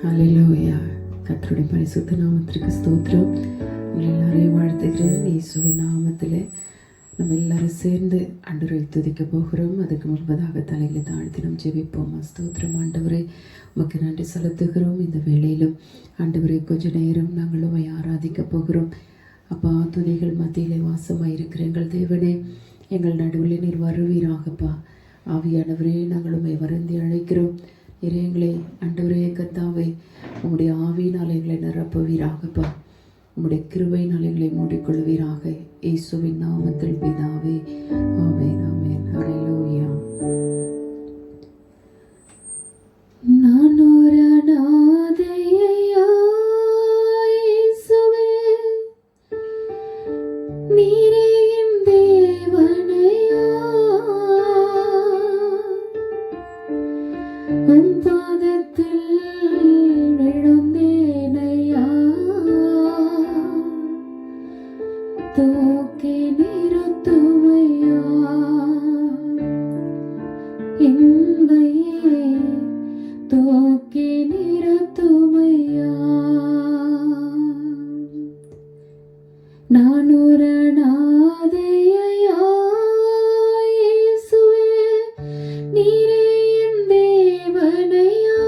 ஹல்லேலூயா. கர்த்தருடைய பரிசுத்த நாமத்திற்கு ஸ்தோத்திரம். உங்களை எல்லாரையும் வாழ்த்துகிறேன். இயேசுவின் நாமத்திலே நம்ம எல்லாரும் சேர்ந்து ஆண்டவரை துதிக்க போகிறோம். அதுக்கு முன்பதாக தலையில தாழ்த்தி நாம் ஜெபிப்போம். ஸ்தோத்திரம் ஆண்டவரே, உமக்கு நன்றி செலுத்துகிறோம். இந்த வேளையிலும் ஆண்டவரை கொஞ்ச நேரம் நாங்கள் உம்மை ஆராதிக்க போகிறோம். அப்பா, துதிகள் மத்தியிலே வாசமாக இருக்கிற எங்கள் தேவனே, எங்கள் நடுவில் நீர் வருவீராகப்பா. ஆவியானவரே, நாங்கள் உம்மை வருந்தி அழைக்கிறோம். எங்களை ஆண்டவரே கர்த்தாவே, உம்முடைய ஆவியினால் எங்களை நிரப்புவீராகப்பா. உம்முடைய கிருபையினால் எங்களை மூடிக்கொள்வீராக. இயேசுவின் நாமத்தில் பிதாவே, ஆமென் ஆமென். ஹல்லேலூயா. நான் ஒரு அநாதையா இயேசுவே, நீரே என் தேவனையா, உம் பாதத்தில் விழுந்தேனையா, தூக்கி நிறுத்துமையா, என்னையே தூக்கி நிறுத்துமையா. நான் ஒரு அநாதையா இயேசுவே, நீரே என் தேவனையா,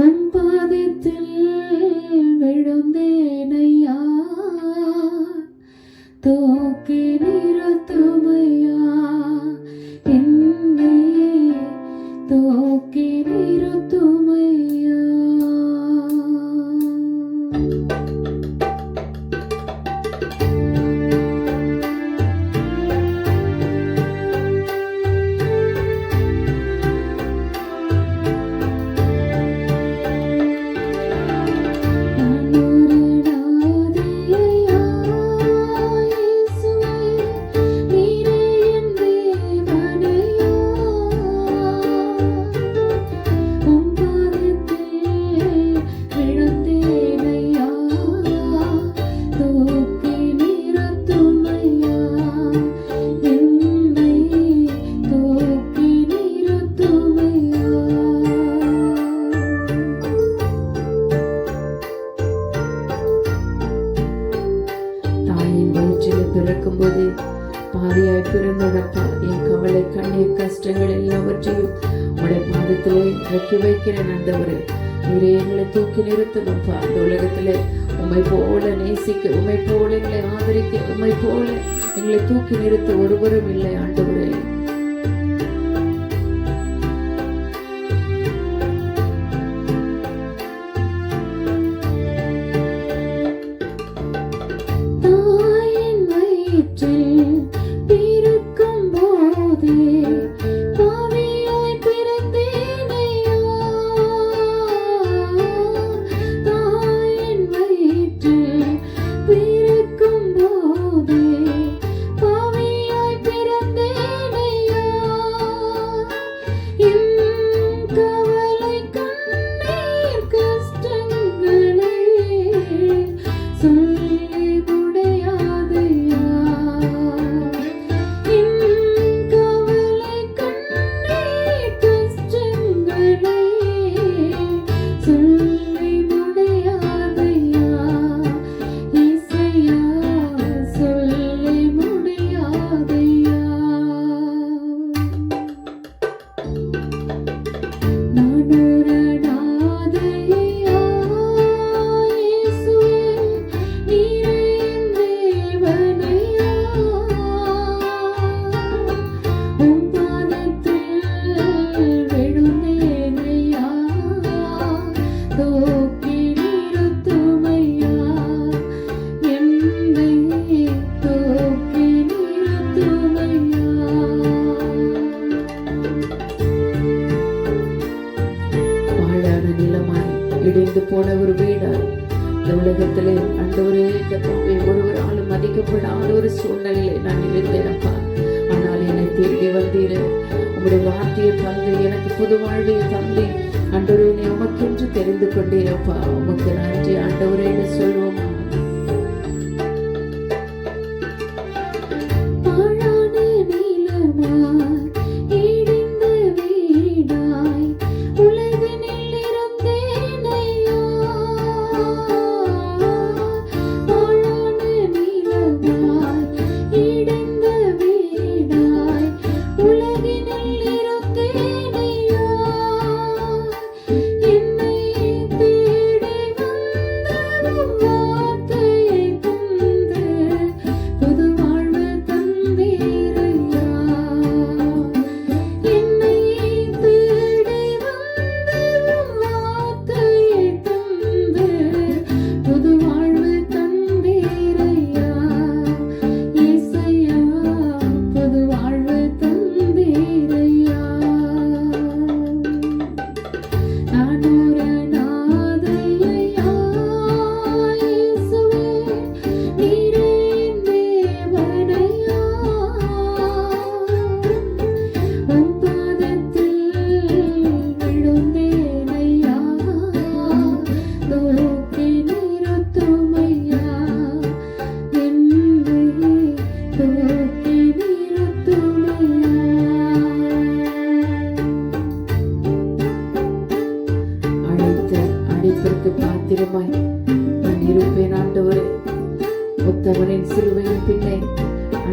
உம் பாதத்தில் விழுந்தேனையா, தூக்கி நிறுத்துமையா, என்னை தூக்கி நிறுத்துமையா. பிறக்கும்போது பாதியாய் பிறந்ததப்பா, என் கவலை கண்ணீர் கஷ்டங்கள் எல்லாவற்றையும் உடைய பாதத்திலே இறக்கி வைக்கிறேன். ஆண்டவரே, நீரே எங்களை தூக்கி நிறுத்தணும்ப்பா. அந்த உலகத்திலே உம்மை போல நேசிக்க, உம்மை போல எங்களை ஆதரிக்க, உம்மை போல எங்களை தூக்கி நிறுத்த ஒருவரும் இல்லை. ஆண்டவரே, இடிந்து போன ஒரு வீடா இந்த உலகத்திலே ஆண்டவரே கர்த்தாவே, ஒருவராலும் மதிக்கப்படாத ஒரு சூழ்நிலையிலே நான் இருந்தேனப்பா. ஆனால் என்னை தேடி வந்தீரே, உங்களுடைய வார்த்தையை தந்து எனக்கு புது வாழ்வையை தந்து ஆண்டவரே, என்னை உமக்கென்று தெரிந்து கொண்டீரப்பா. உமக்கு நன்றி ஆண்டவரேன்னு சொல்வோம். இடிந்த வீடாய் உலக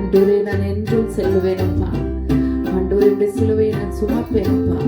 ஆண்டவரே நான் என்றும் செல்லுவேன் அப்பா. ஆண்டவரே இப்படி சிலுவையை நான் சுமப்பேன் அப்பா.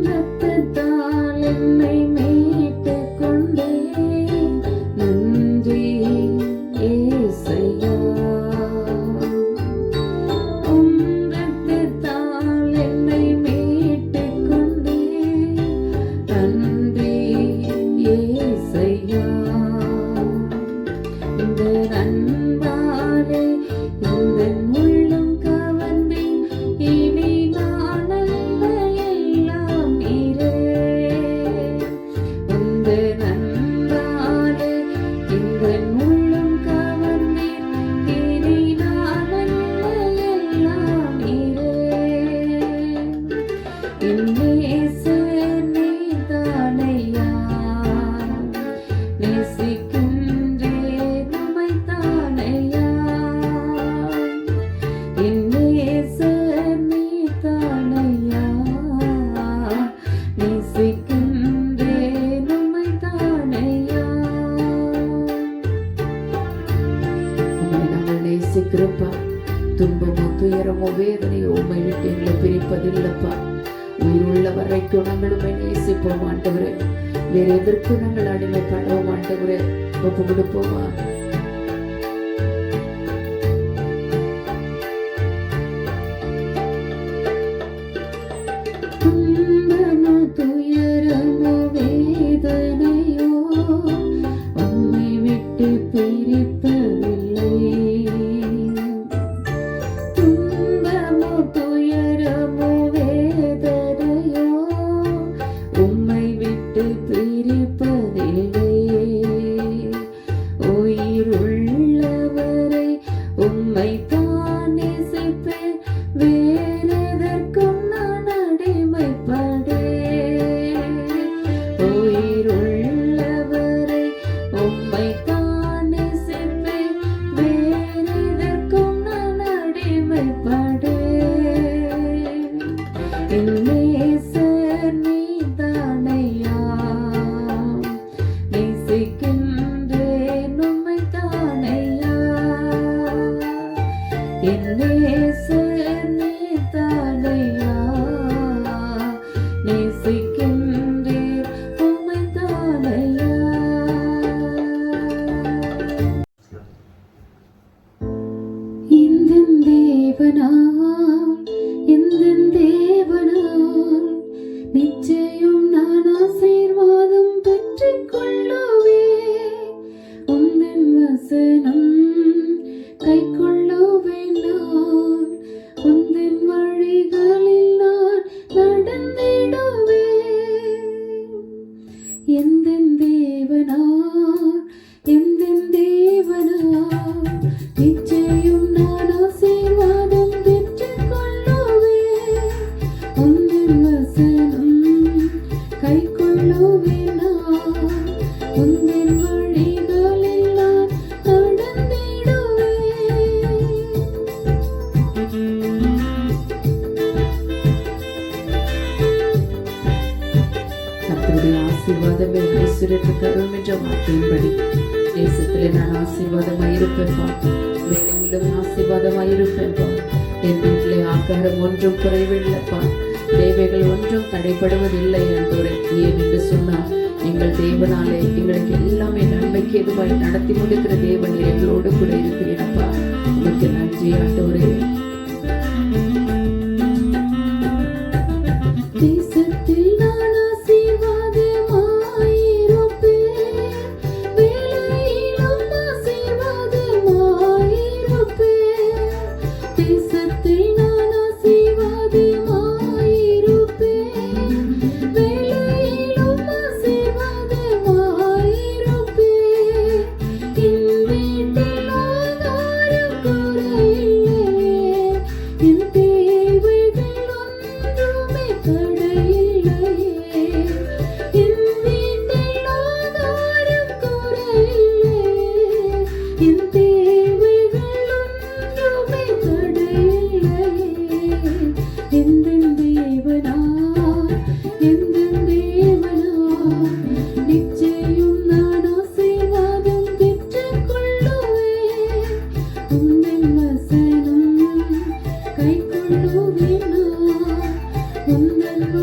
ரத்தத்தால் என்னை மீட்டுக் கொண்டே, நன்றி ஏசையா. ரத்தத்தால் என்னை மீட்டுக் கொண்டே, நன்றி ஏசையா. இந்த நன்பாலே இந்த உள்ளம் கவர்ந்தே, இனி நான் அல்ல எல்லாம் நீரே. இந்த நன்பாலே இந்த உள்ளம் கவர்ந்தே, இனி நான் அல்ல எல்லாம் நீரே. என் நேசர் நீதானையா, நேசிக்கின்றேன் உம்மைத்தானையா. என் நேசர் நீதானையா, நேசிக்கின்றேன் உம்மைத்தானையா. உம்மை நாங்கள் நேசிக்கிறோம்ப்பா. துன்பமோ துயரமோ வேதனையோ உம்மை விட்டு எங்களை பிரிப்பதில்லப்பா. உயிருள்ள வரைக்கும் நாங்கள் உம்மை நேசிப்போம் ஆண்டவரே. வேற எதற்கும் நாங்கள் அடிமைப்படுவோம் ஆண்டவரே. ஒப்பு கொடுப்போமா? துன்பமோ துயரமோ வேதனையோ உம்மை விட்டு பிரிப்பதில்லை. துன்பமோ துயரமோ வேதனையோ உம்மை விட்டு பிரிப்பதில்லை. உயிருள்ளவரை உம்மை தான் நேசிப்பேன், வேறெதற்கும் நான் அடிமைப்படேன். உயிருள்ளவரை உம்மை தான் நேசிப்பேன், வேறெதற்கும் நான் அடிமைப்படேன். என் நேசர் நீதானையா, நேசிக்கின்றேன் உம்மைத்தானையா. என் நேசர் நீதானையா, நேசிக்கின்றேன் உம்மைத்தானையா. எந்தன் தேவனால், எந்தன் தேவனால் நிச்சயம் நான் ஆசீர்வாதம் பெற்றுக் கொள்ளுவேன். உந்தன் வசனம் கைக்கொள்ளுவேன் நான், உந்தன் வழிகளில் நான் நடந்திடுவேன். எந்தன் தேவனால், எந்தன் தேவனால் நிச்சயம் நான் ஆசீர்வாதம் பெற்றுக் கொள்ளுவேன். உந்தன் வசனம் கைக்கொள்ளுவேன் நான், உந்தன் வழிகளில் நான் நடந்திடுவேன். கர்த்தருடைய ஆசீர்வாதமே ஐஸ்வர்யத்தை தரும் என்ற வார்த்தையின்படி தேசத்திலே நான் ஆசீர்வாதமாயிருப்பேன்பா. வேலையிலும் ஆசீர்வாதமாயிருப்பேன்பா. என் வீட்டிலே ஆகாரம் ஒன்றும் குறைவில்லைப்பா. தேவைகள் ஒன்றும் தடைப்படுவதில்லை என்றொரு ஏன் என்று சொன்னால், எங்கள் தேவனாலே எங்களுக்கு எல்லாமே நன்மைக்கு எதுவாய் நடத்தி முடிக்கிற தேவன் எங்களோடு கூட இருக்கிறீனப்பா. உனக்கு நன்றி ஆண்டவரே. தேசத்தில் நான் ஆசீர்வாதமாயிருப்பேன், வேலையிலும் ஆசீர்வாதமாயிருப்பேன். தேசத்தில் நான் ஆசீர்வாதமாயிருப்பேன், வேலையிலும் ஆசீர்வாதமாயிருப்பேன். என் வீட்டில் ஆகாரம் குறையில்லையே,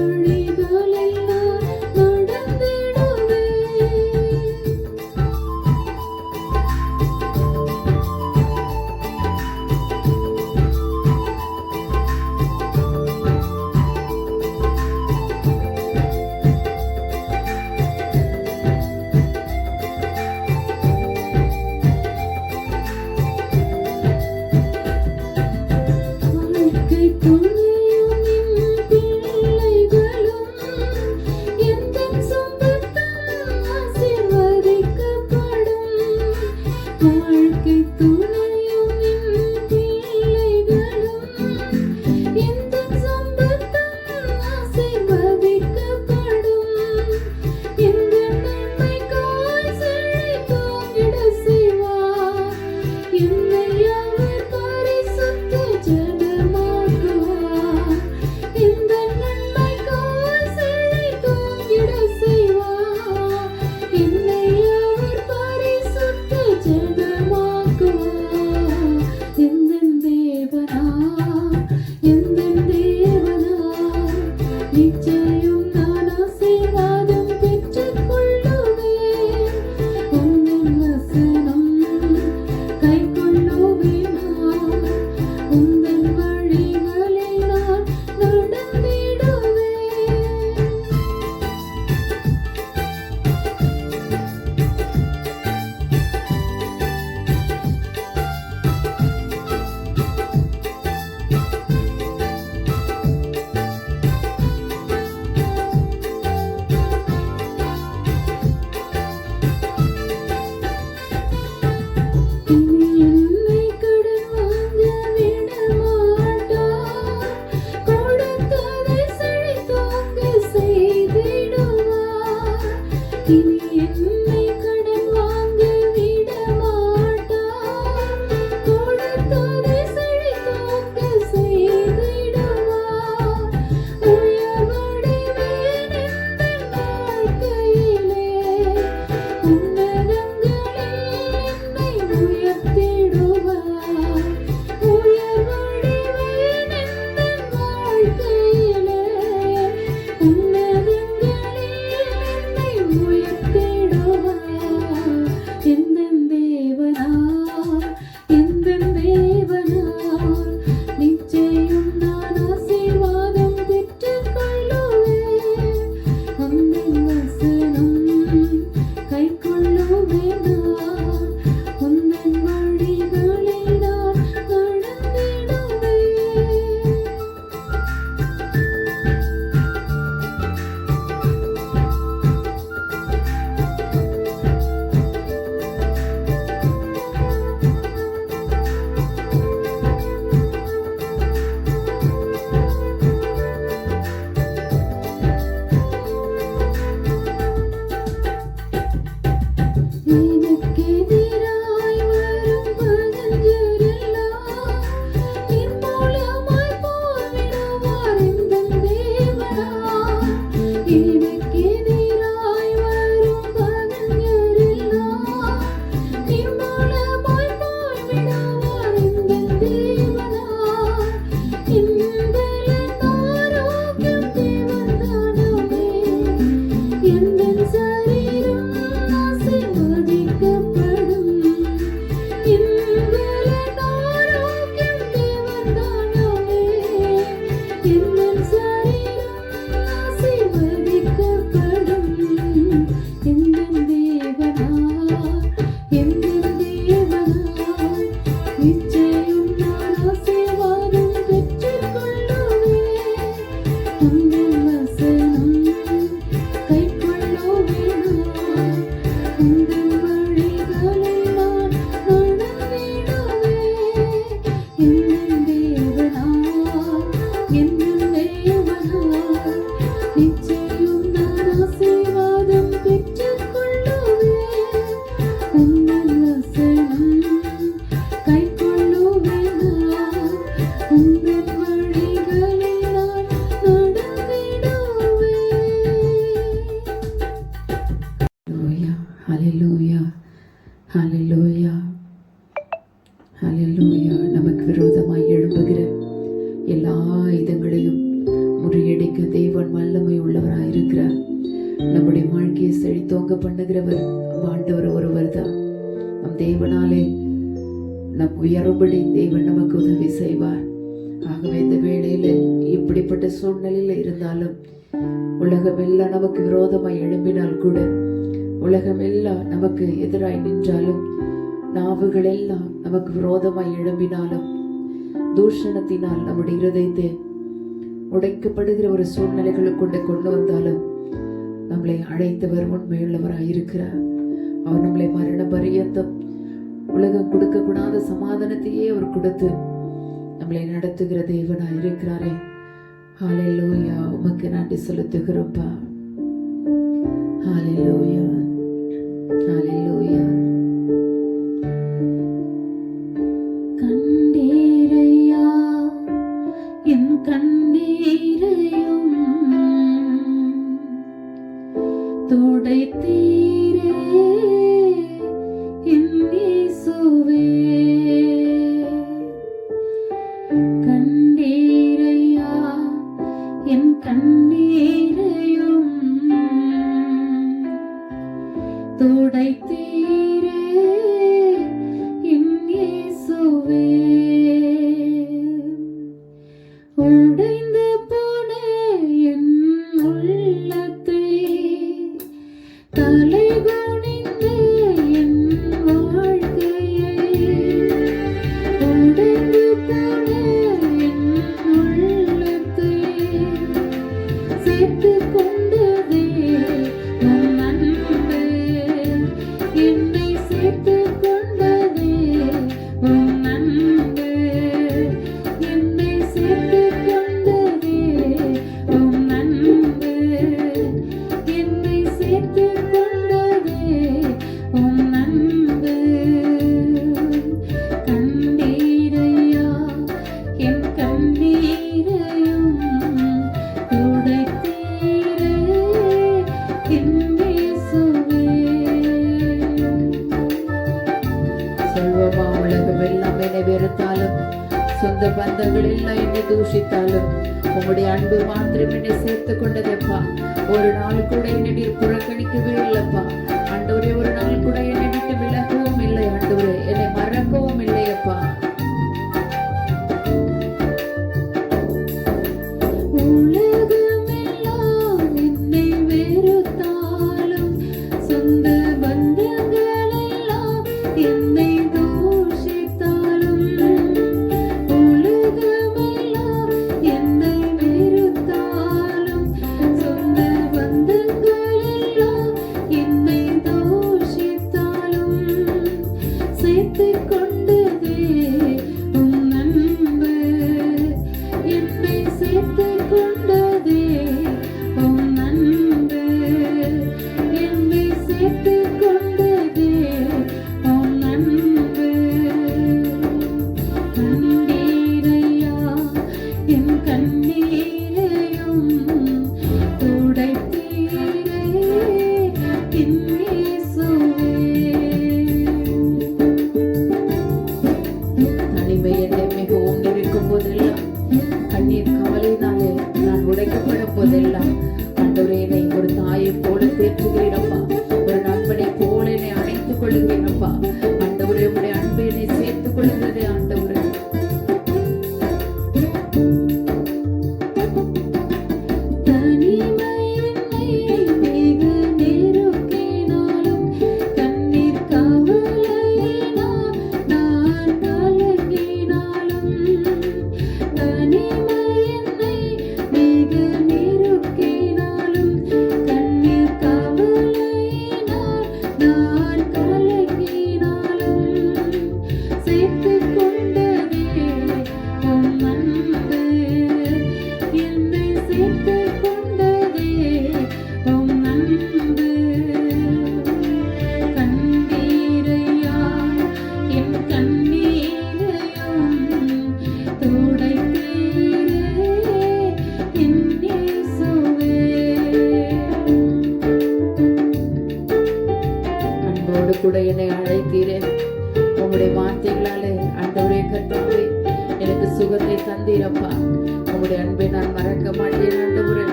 வழிகளில் நான் நடந்திடுவேன். வாழ்க்கை துணையும் என் பிள்ளைகளும் எந்தன் சொந்தத்தால் ஆசீர்வதிக்கப்படும். வாழ்க்கை துணையும் என் பிள்ளைகளும் எந்தன் சொந்தத்தால் ஆசீர்வதிக்கப்படும். எந்தன் நன்மைக்காய் செழித்தோங்கிட செய்வார். என்னை அவர் பரிசுத்த ஜனமாக்குவார். எந்தன் நன்மைக்காய் செழித்தோங்கிட செய்வார். என்னை அவர் பரிசுத்த ஜனமாக்குவார். எந்தன் தேவனா, எந்தன் தேவனா, நிச்சயம் நான் ஆசீர்வாதம் பெற்றுக் கொள்ளுவேன். உந்தன் வசனம் கைக்கொள்ளுவேன் நான். உந்தன் வழிகளில் நான் நடந்திடுவேன். இனி என்னை கடன் வாங்க விடமாட்டார். கொடுத்ததை செழித்தோங்க செய்திடுவார். இனி என்னை கடன் வாங்க விடமாட்டார். கொடுத்ததை செழித்தோங்க செய்திடுவார். உயர்வடைவேன் எந்தன் வாழ்க்கையிலே. உன்னதங்களில் என்னை உயர்த்திடுவார். உயர்வடைவேன் எந்தன் வாழ்க்கையிலே. உன்னதங்களில் என்னை உயர்த்திடுவார். எந்தன் தேவனா, எந்தன் தேவனா, நிச்சயம் நான் ஆசீர்வாதம் பெற்றுக் கொள்ளுவேன். உந்தன் வசனம் கைக்கொள்ளுவேன் நான். உந்தன் வழிகளில் நான் நடந்திடுவேன். எனக்கெதிராய் வரும் பகைஞரெல்லாம் நிர்மூலமாய் போய்விடுவார் எந்தன் தேவனா. எனக்கெதிராய் வரும் பகைஞரெல்லாம் நிர்மூலமாய் போய்விடுவார் எந்தன் தேவனா. என் பலன் ஆரோக்கியம் தேவன்தானே. எந்தன் சரீரம் ஆசீர்வதிக்கப்படும். என் பலன் ஆரோக்கியம் தேவன்தானே. எந்தன் சரீரம் ஆசீர்வதிக்கப்படும். எந்தன் தேவனா, எந்தன் தேவனா, நிச்சயம் நான் ஆசீர்வாதம் பெற்றுக் கொள்ளுவேன். உந்தன் வசனம் கைக்கொள்ளுவேன் நான். உந்தன் வழிகளில் நான் நடந்திடுவேன். எந்தன் தேவனா, எந்தன் தேவனா, நிச்சயம் நான் ஆசீர்வாதம் பெற்றுக் கொள்ளுவேன். உந்தன் வசனம் கைக்கொள்ளுவேன் நான். உந்தன் வழிகளில் நான் நடந்திடுவேன். ஹல்லேலூயா, ஹல்லேலூயா, ஹல்லேலூயா. நமக்கு விரோதமாய் எழும்புகிற எல்லா ஆயுதங்களையும் முறியடிக்க தேவன் வல்லமை நம்முடைய வாழ்க்கையை செழித்தோங்க பண்ணுகிறவர் ஆண்டவர் ஒருவர் தான். நம் தேவனாலே நம் உயரும்படி தேவன் நமக்கு உதவி செய்வார். ஆகவே இந்த வேளையில இப்படிப்பட்ட சூழ்நிலையில இருந்தாலும், உலகம் எல்லாம் நமக்கு விரோதமாய் எழும்பினால் கூட, உலகம் எல்லாம் நமக்கு எதிராய் நின்றாலும், நாவுகள் எல்லாம் நமக்கு விரோதமாய் எழும்பினாலும், தூஷணத்தினால் நம்முடைய இருதயத்தை உடைக்கப்படுகிற ஒரு சூழ்நிலைகளுக்குள்ளே கொண்டு வந்தாலும், நம்மளை அழைத்தவர் உண்மையுள்ளவராய் இருக்கிறார். அவர் நம்மளை மரண பரியந்தம் உலகம் கொடுக்க கூடாத சமாதானத்தையே அவர் கொடுத்து நம்மளை நடத்துகிற தேவனாய் இருக்கிறாரே. ஹல்லேலூயா, உமக்கு நன்றி செலுத்துகிறோம்ப்பா. ஹல்லேலூயா, ஹல்லேலூயா. கண்டீரையா என் கண்ணீரையும் துடைத்தீரே என் இயேசுவே. கண்டீரையா என் கண்ணீரையும் துடைத்தீரே என் இயேசுவே. உடைந்து போன என் உள்ளத்தை தலை குனிந்து என் வாழ்க்கையை, உடைந்து போன என் உள்ளத்தை சேர்த்து கொண்டதே உம் அன்பு. என்னை சேர்த்து கொண்டதே உம் அன்பு. என்னை சேர்த்து கொண்டதே உம் அன்பு. என்னை சேர்த்து கொண்டதே உம் அன்பு. கண்டீரையா என் கண்ணீரையும் துடைத்தீரே என் இயேசுவே. சொல்வமா, உலகம் எல்லாம் என்னை வெறுத்தாலும், சொந்த பந்தங்கள் எல்லாம் என்னை தூஷித்தாலும், உம்முடைய அன்பு மாத்திரம் என்னை சேர்த்து கொண்டதப்பா. ஒரு நாள் கூட என்னை நீர் புறக்கணிக்கவே இல்லப்பா. ஆண்டவரே, ஒரு நாள் கூட என்னை விட்டு விலகவும் இல்லை. ஆண்டவரே, என்னை மறக்கவும் இல்லையப்பா. உலகமெல்லாம் என்னை வெறுத்தாலும், சொந்த பந்தங்கள் எல்லாம் என்னை தூஷித்தாலும், உலகமெல்லாம் என்னை வெறுத்தாலும், சொந்த பந்தங்கள் எல்லாம் என்னை தூஷித்தாலும், சேர்த்து கொண்டதே உம் அன்பு. என்னை சேர்த்து கொண்டதே உம் அன்பு. என்னை சேர்த்து கொண்டதே உம் அன்பு. கண்டீரையா என் கண்ணீரையும் துடைத்தீரே என் இயேசுவே. தனிமை என்னை மிகவும் நெருக்கும் போதெல்லாம், கண்ணீர் கவலையினாலே நான் உடைக்கப்படும் போதெல்லாம், ஆண்டவரே, என்னை ஒரு தாயை போல தேற்றுகிறீரப்பா. ஒரு நண்பனை போல என்னை அணைத்துக் கொள்ளுகிறீரப்பா. ஆண்டவரே, உடைய அன்பை என்னை சேர்த்துக் கொள்ளுகிறதே ஆண்டவரே. தனிமை என்னை மிக நெருக்கினாலும், கண்ணீர் கவலையினால் நான் கலங்கினாலும், தனிமை என்னை மிக நெருக்கினாலும், கண்ணீர் கவலையினால் நான் கலங்கினாலும், சேர்த்து கொண்டதே உம் அன்பு. என்னை சேர்த்து கொண்டதே உம் அன்பு. கண்டீரையா என் கண்ணீரையும் துடைத்தீரே என் இயேசுவே. அன்போடு கூட என்னை அழைத்தீரே. உம்முடைய வார்த்தைகளாலே ஆண்டவரே, கர்த்தாவே, எனக்கு சுகத்தை தந்தீரப்பா. உம்முடைய அன்பை நான் மறக்க மாட்டேன் ஆண்டவரே.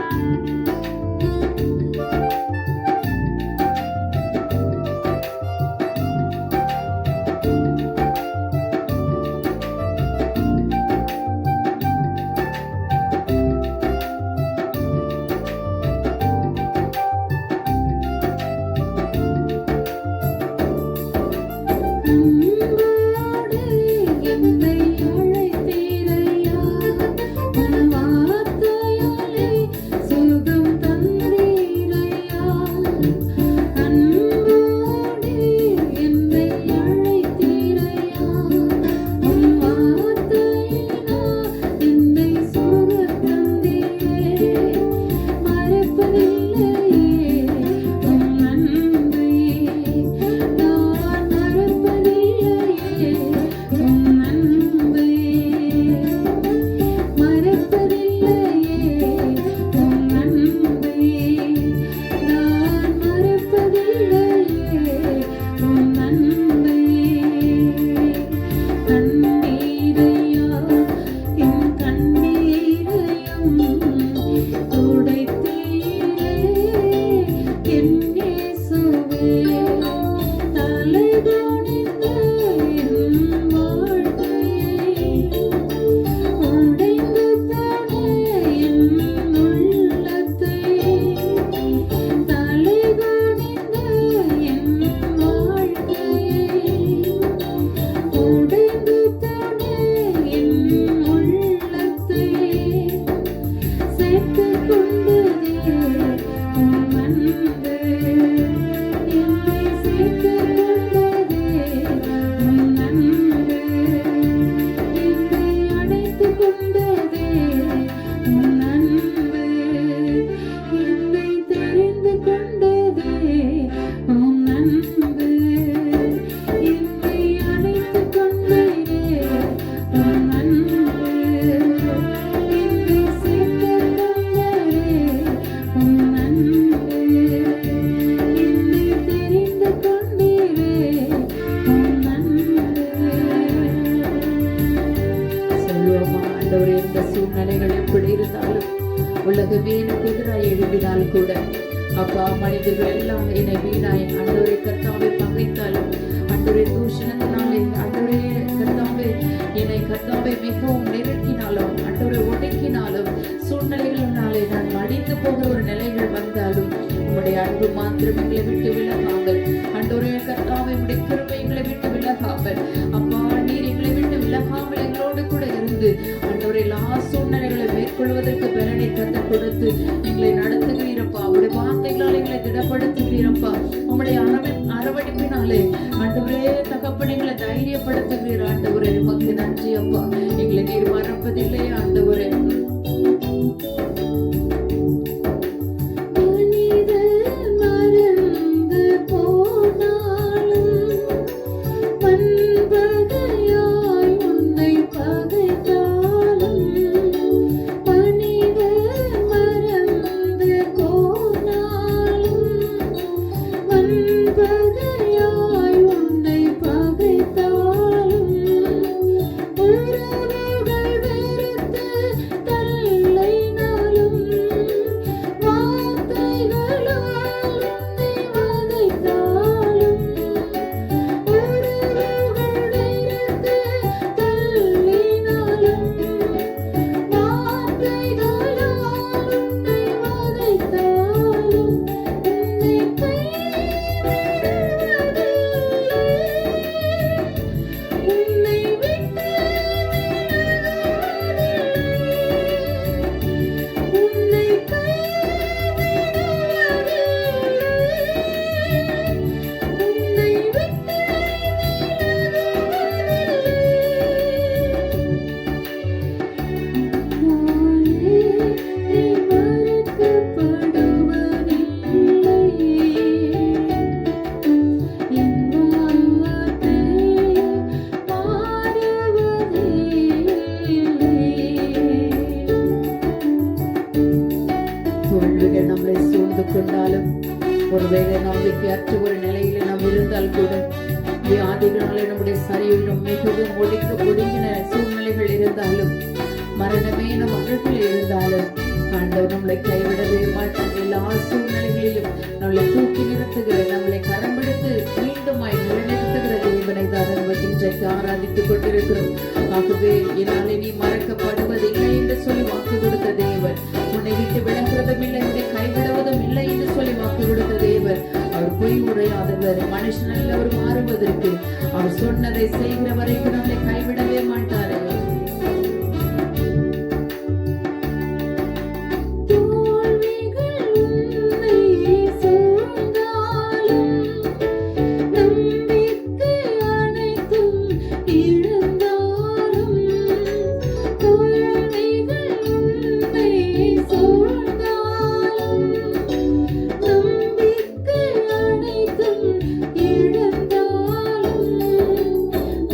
எதிராய் எழுப்பினால் கூட அப்பா மனிதர்கள் எல்லாம் என்னை வீணாய் ஆண்டவரே கர்த்தாவை பகைத்தாலும் ஆண்டவரே தூஷணத்தினாலே ஆண்டவரே கர்த்தாவே என்னை கர்த்தாவை மிகவும் நெருக்கினாலும் ஆண்டவரை ஒடுக்கினாலும் சூழ்நிலைகளினாலே நான் மடிந்து போகிற ஒரு நிலைகள் வந்தாலும் உங்களுடைய அன்பு மாத்திரம் எங்களை விட்டு விலகாமல் ஆண்டவரே கர்த்தாவை உடைய கிருபை எங்களை விட்டு விலகாமல் அப்பா நீர் எங்களை விட்டு விலகாமல் எங்களோடு கூட இருந்து ஆண்டவரே எல்லா சூழ்நிலைகளை மேற்கொள்வதற்கு பலனை தந்து கொடுத்து எங்களை நடத்துகிறீரப்பா அவருடைய வார்த்தைகளால் எங்களை திடப்படுத்துகிறீரப்பா உங்களுடைய அரவணைப்பினாலே ஆண்டவரே தகப்பனைகளை தைரியப்படுத்துகிறீர் ஆண்டவரே உமக்கு நன்றி அப்பா எங்களை நீர் மறப்பதில்லை ஆண்டவரே கொண்டாலும் ஒருவேளை நம்பிக்கையற்ற ஒரு நிலையில நாம் இருந்தால் கூட வியாதிகளாலே நம்முடைய சரீரம் மிகவும் ஒடுங்கின சூழ்நிலைகள் இருந்தாலும் மரணமே நம் அருகில் இருந்தாலும் ஆண்டவர் நம்மளை கைவிடவே மாட்டார். எல்லா சூழ்நிலைகளிலும் நம்மளை தூக்கி நிறுத்துகிற நம்மளை கரம் பிடித்து மீண்டுமாய் நிலைநிறுத்துகிற தேவனை தான் நம்ம இன்றைக்கு ஆராதித்துக் கொண்டிருக்கிறோம். ஆகவே என்னாலே நீ மறக்கப்படுவதில்லை என்று சொல்லி வாக்கு கொடுத்த தேவன், உன்னை விட்டு விலகுறதும் இல்லை, உன்னை கைவிடுவதும் இல்லை என்று சொல்லி வாக்கு கொடுத்த தேவன். அவர் பொய் உரையாதவர், மனுஷன் அல்ல அவர் மாறுவதற்கு. அவர் சொன்னதை செய்கிற வரைக்கும் நம்மளை கைவிடவே மாட்டாரு.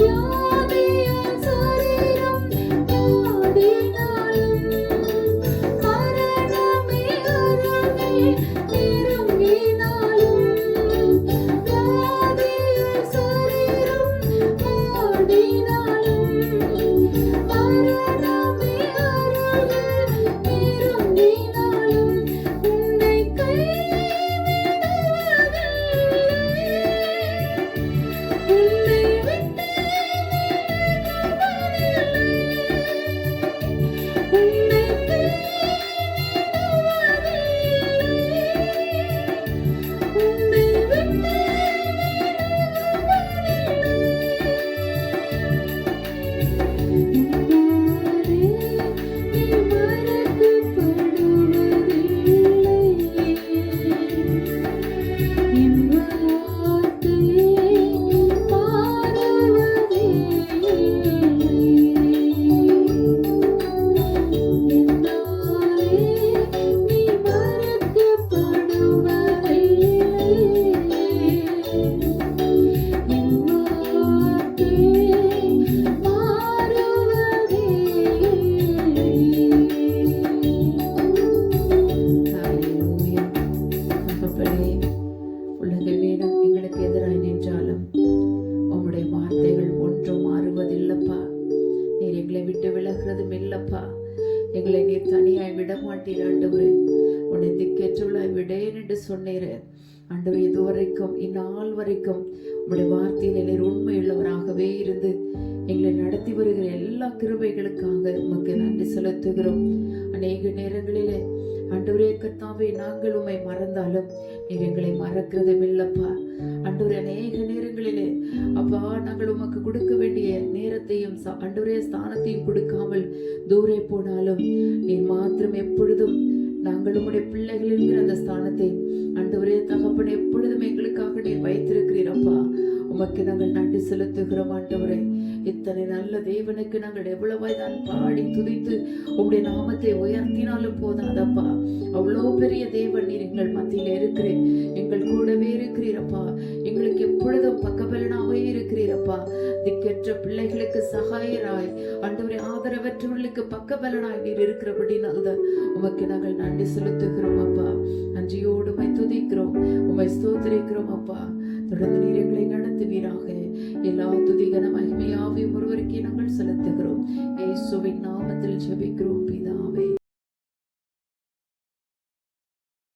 Yeah. சொன்னீர் ஆண்டவரே. இதுவரைக்கும் இந்நாள் வரைக்கும் உங்களுடைய வார்த்தையில் நீர் உண்மையுள்ளவராகவே இருந்து எங்களை நடத்தி வருகிற எல்லா கிருபைகளுக்காக உமக்கு நன்றி செலுத்துகிறோம். அநேக நேரங்களிலே ஆண்டவரே கர்த்தாவே நாங்கள் உம்மை மறந்தாலும் நீர் எங்களை மறக்கிறதும் இல்லப்பா. ஆண்டவரே அநேக நேரங்களிலே அப்பா நாங்கள் உமக்கு கொடுக்க வேண்டிய நேரத்தையும் ஆண்டவரே ஸ்தானத்தையும் கொடுக்காமல் தூரே போனாலும் நீர் மாத்திரம் எப்பொழுதும் நாங்கள் உம்முடைய பிள்ளைகள் என்கிற அந்த ஸ்தானத்தை ஆண்டவரே தகப்பனை எப்பொழுதும் எங்களுக்காக நீர் வைத்திருக்கிறீர் அப்பா. உமக்கு நாங்கள் நன்றி செலுத்துகிறோம் ஆண்டவரே. இத்தனை நல்ல தேவனுக்கு நாங்கள் எவ்வளவாய் தான் பாடி துதித்து உம்முடைய நாமத்தை உயர்த்தினாலும் போதாதப்பா. அவ்வளோ பெரிய தேவன் நீர் எங்கள் மத்தியில் இருக்கிறேன், எங்கள் கூடவே இருக்கிறீரப்பா. எங்களுக்கு எப்பொழுதும் பக்கபலனாகவே இருக்கிறீரப்பா. திக்கற்ற பிள்ளைகளுக்கு சகாயராய் ஆண்டவரே ஆதரவற்றவர்களுக்கு பக்கபலனாய் நீர் இருக்கிறபடினால்தான் உமக்கு நாங்கள் நன்றி செலுத்துகிறோம் அப்பா. நன்றியோடு உம்மை துதிக்கிறோம், உம்மை ஸ்தோத்திரிக்கிறோம் அப்பா. தொடர்ந்து நீர் எங்களை நடத்துவீராக. எல்லா துதிகன மகிமையாவையும் ஒருவருக்கே நாங்கள் செலுத்துகிறோம். இயேசுவின் நாமத்தில் ஜெபிக்கிறோம்.